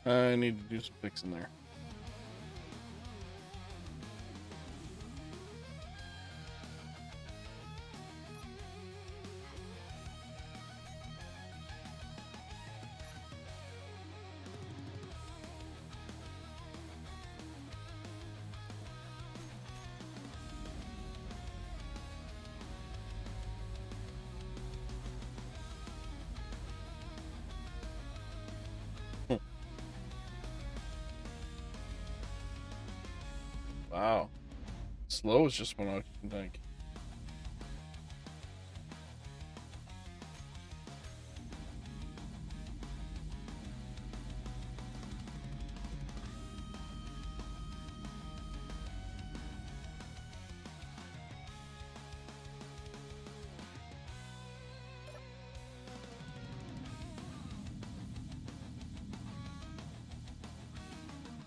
I need to do some fixing there. Wow. Slow is just one oxygen tank.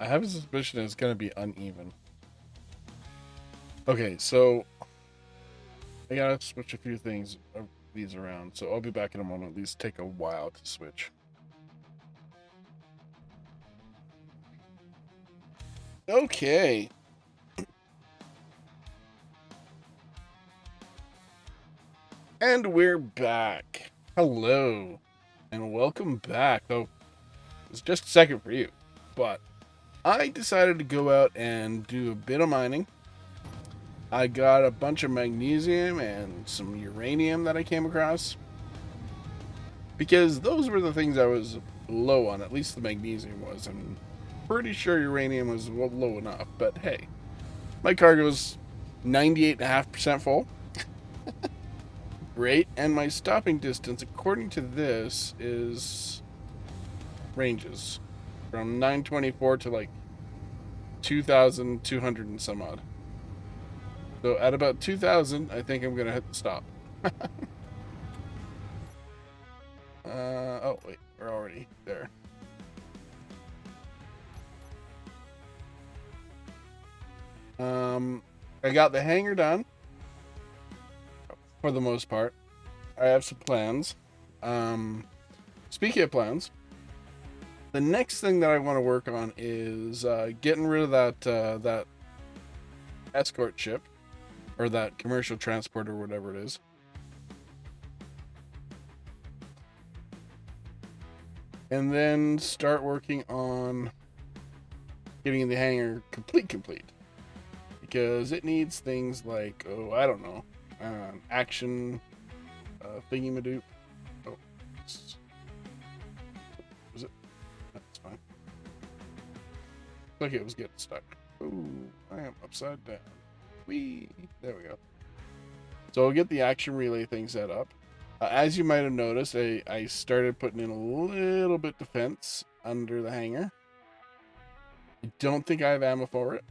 I have a suspicion it's going to be uneven. Okay, so I gotta switch a few things of these around, so I'll be back in a moment. These take a while to switch. Okay. And we're back. Hello. And welcome back. Oh, it's just a second for you. But I decided to go out and do a bit of mining. I got a bunch of magnesium and some uranium that I came across. Because those were the things I was low on, at least the magnesium was. I'm pretty sure uranium was low enough, but hey. My cargo's 98.5% full. Great, and my stopping distance, according to this, is ranges from 924 to like 2,200 and some odd. So at about 2,000, I think I'm gonna hit the stop. Oh wait, we're already there. I got the hangar done for the most part. I have some plans. Speaking of plans, the next thing that I want to work on is getting rid of that escort ship, or that commercial transport, or whatever it is. And then start working on getting the hangar complete. Because it needs things like, oh, I don't know, action, thingy-madoop. Oh, was it? That's fine. Like it was getting stuck. Ooh, I am upside down. Whee! There we go. So I'll get the action relay thing set up. As you might have noticed, I started putting in a little bit defense under the hangar. I don't think I have ammo for it.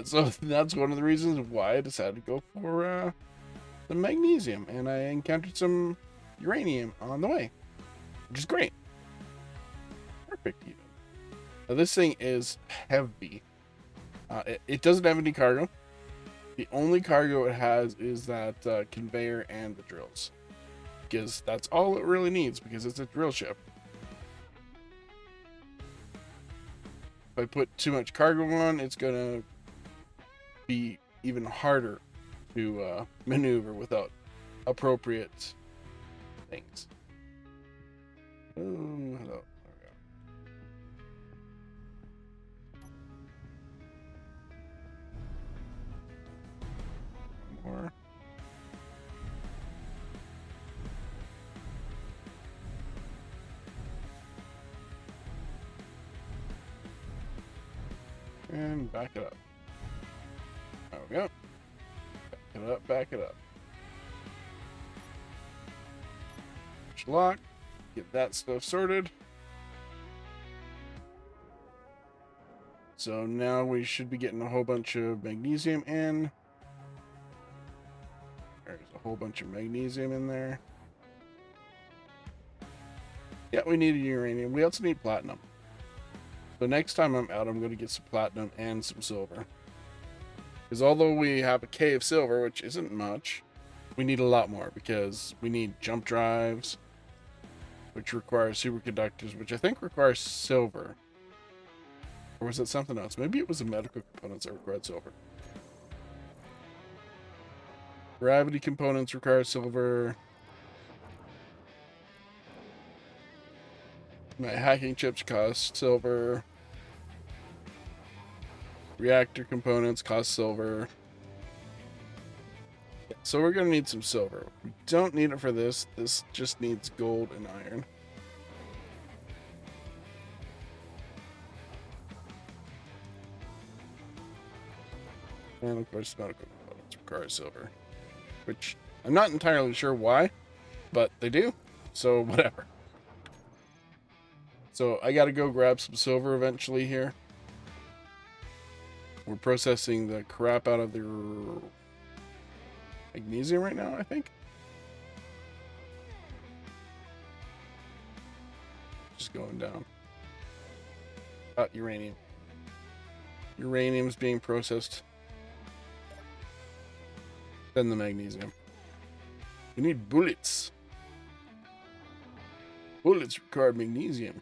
So that's one of the reasons why I decided to go for the magnesium, and I encountered some uranium on the way, which is great. Perfect, even. Now, this thing is heavy. It doesn't have any cargo. The only cargo it has is that conveyor and the drills, because that's all it really needs, because it's a drill ship. If I put too much cargo on, it's gonna be even harder to maneuver without appropriate things. Oh, hello. More. And back it up. There we go. Back it up, back it up. Lock. Get that stuff sorted. So now we should be getting a whole bunch of magnesium in. There's a whole bunch of magnesium in there. Yeah, we need uranium. We also need platinum. So next time I'm out, I'm going to get some platinum and some silver. Because although we have a K of silver, which isn't much, we need a lot more, because we need jump drives, which require superconductors, which I think requires silver. Or was it something else? Maybe it was the medical components that required silver. Gravity components require silver. My hacking chips cost silver. Reactor components cost silver. So we're going to need some silver. We don't need it for this. This just needs gold and iron. And of course, medical components require silver. Which I'm not entirely sure why, but they do. So whatever. So I got to go grab some silver eventually here. We're processing the crap out of the magnesium right now, I think. Just going down. Uranium. Uranium's being processed. Then the magnesium. We need bullets. Bullets require magnesium.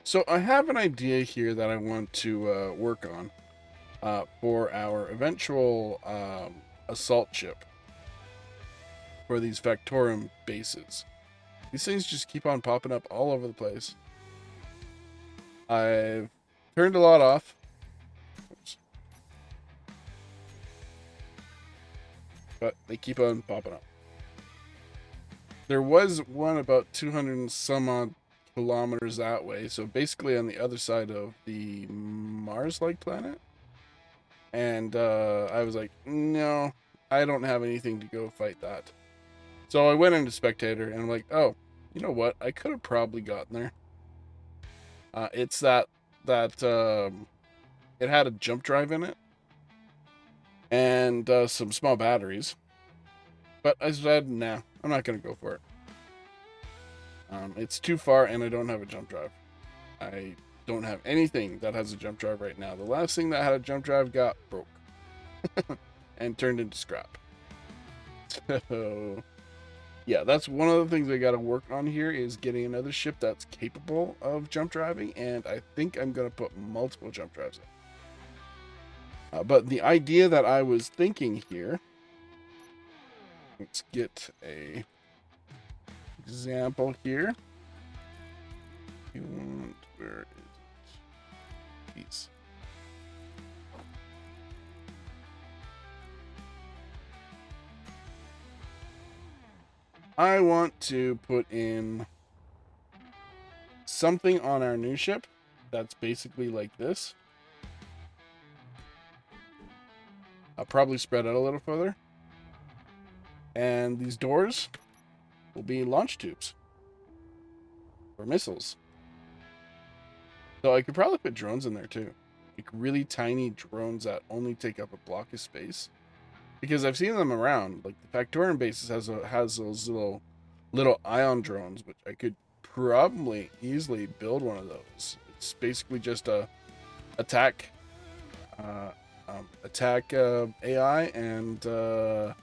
So I have an idea here that I want to work on for our eventual assault ship for these Factorum bases. These things just keep on popping up all over the place. I've turned a lot off. Oops. But they keep on popping up. There was one about 200 and some odd kilometers that way, so basically on the other side of the Mars-like planet. And I was like, no, I don't have anything to go fight that. So I went into Spectator, and I'm like, oh, you know what? I could have probably gotten there. It's that it had a jump drive in it, and some small batteries. But I said, nah, I'm not going to go for it. It's too far, and I don't have a jump drive. I don't have anything that has a jump drive right now. The last thing that had a jump drive got broke and turned into scrap. So, yeah, that's one of the things I got to work on here is getting another ship that's capable of jump driving, and I think I'm going to put multiple jump drives in. But the idea that I was thinking here, let's get a example here. Where is it? Peace. I want to put in something on our new ship that's basically like this. I'll probably spread out a little further. And these doors will be launch tubes for missiles. So I could probably put drones in there too. Like really tiny drones that only take up a block of space. Because I've seen them around. Like the Factorium bases has those little ion drones, which I could probably easily build one of those. It's basically just a attack uh, AI and I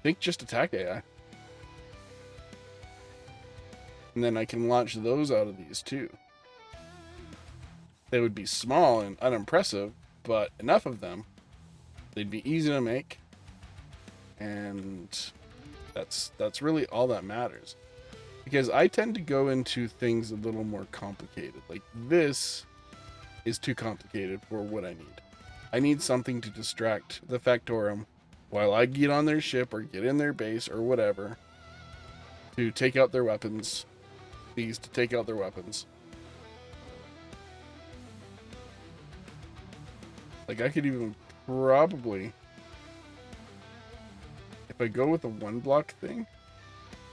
think just attack AI. And then I can launch those out of these too. They would be small and unimpressive, but enough of them. They'd be easy to make, and that's really all that matters. Because I tend to go into things a little more complicated. Like this is too complicated for what I need. I need something to distract the Factorum while I get on their ship or get in their base or whatever to take out their weapons. These to take out their weapons. Like I could even probably, if I go with a 1 block thing,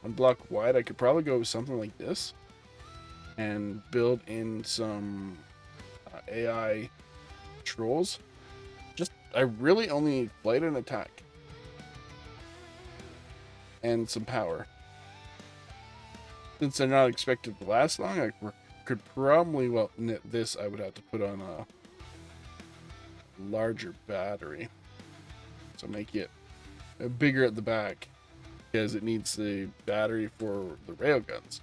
1 block wide, I could probably go with something like this and build in some AI trolls. Just, I really only need flight and attack and some power. Since they're not expected to last long, I could probably, well, this I would have to put on a larger battery. So make it bigger at the back because it needs the battery for the railguns.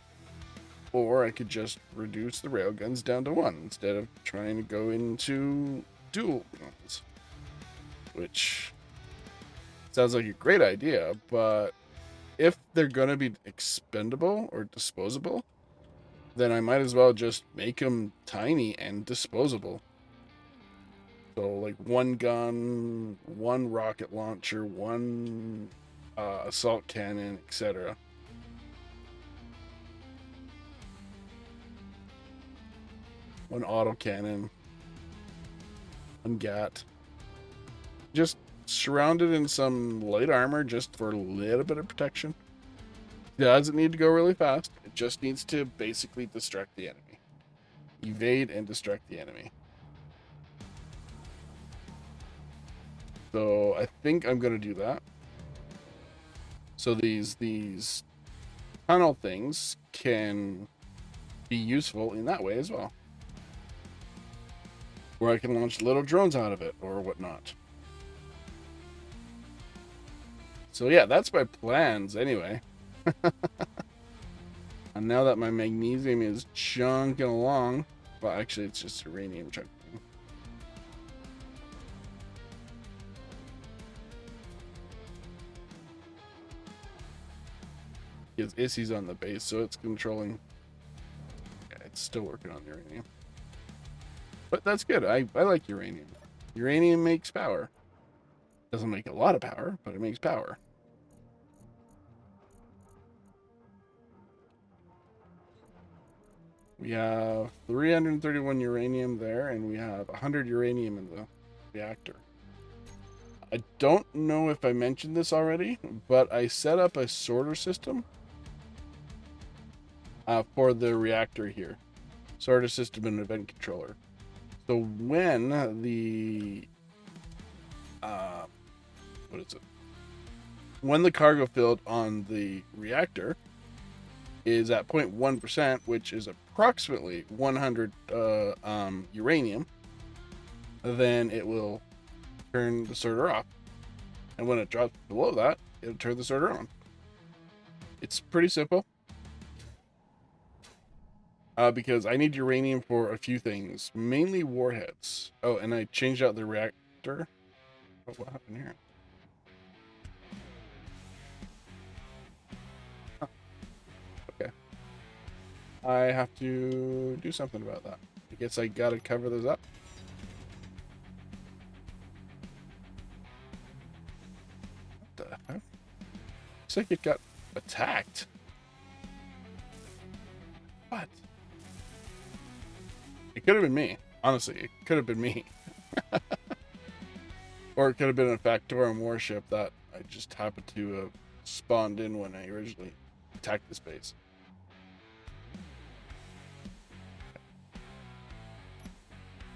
Or I could just reduce the railguns down to 1 instead of trying to go into dual guns. Which sounds like a great idea, but if they're going to be expendable or disposable, then I might as well just make them tiny and disposable. So like 1 gun, 1 rocket launcher, 1 assault cannon, etc. One autocannon, 1 gat. Just surrounded in some light armor just for a little bit of protection. It doesn't need to go really fast. It just needs to basically distract the enemy. Evade and distract the enemy. So I think I'm going to do that. So these tunnel things can be useful in that way as well. Where I can launch little drones out of it or whatnot. So yeah, that's my plans anyway. And now that my magnesium is chunking along, well actually it's just uranium chunking. Because Issy's on the base, so it's controlling. Yeah, it's still working on uranium. But that's good. I like uranium. Uranium makes power. Doesn't make a lot of power, but it makes power. We have 331 uranium there, and we have 100 uranium in the reactor. I don't know if I mentioned this already, but I set up a sorter system for the reactor here. Sorter system and event controller. So when the when the cargo filled on the reactor is at 0.1%, which is approximately 100 uranium, then it will turn the sorter off. And when it drops below that, it'll turn the sorter on. It's pretty simple. Because I need uranium for a few things, mainly warheads. Oh, and I changed out the reactor. Oh, what happened here? Huh. Okay. I have to do something about that. I guess I gotta cover those up. What the heck? Looks like it got attacked. What? It could have been me. Honestly, it could have been me. Or it could have been a Factorum warship that I just happened to have spawned in when I originally attacked this base.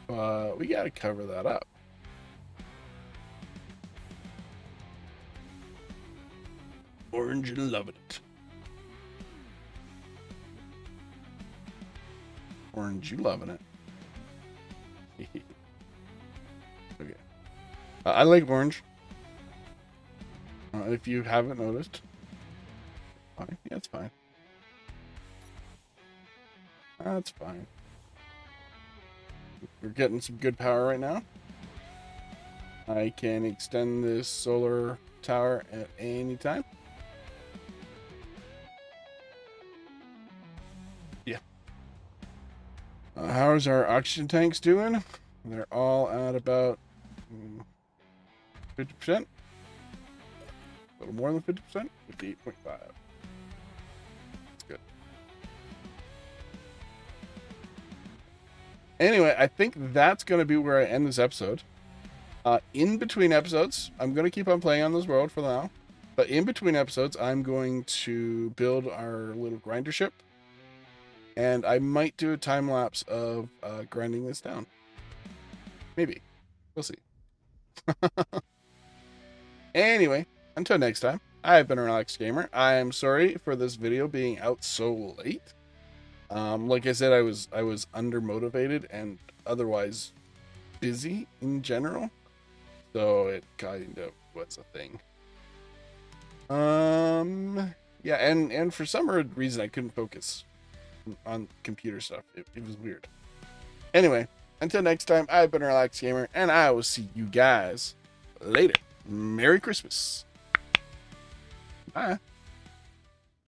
But we got to cover that up. Orange and loving it. Orange, you loving it. Okay. I like orange. If you haven't noticed. Fine. Yeah, it's fine. That's fine. We're getting some good power right now. I can extend this solar tower at any time. Yeah. How's our oxygen tanks doing? They're all at about 50%. A little more than 50%. 58.5. That's good. Anyway, I think that's going to be where I end this episode. In between episodes, I'm going to keep on playing on this world for now. But in between episodes, I'm going to build our little grinder ship. And I might do a time lapse of grinding this down. Maybe. We'll see. Anyway, until next time, I've been a Relaxed Gamer. I am sorry for this video being out so late. Like I said, I was undermotivated and otherwise busy in general. So it kind of was a thing. Yeah, and for some reason I couldn't focus on computer stuff. It was weird. Anyway, until next time, I've been a Relaxed Gamer, and I will see you guys later. Merry Christmas. Bye.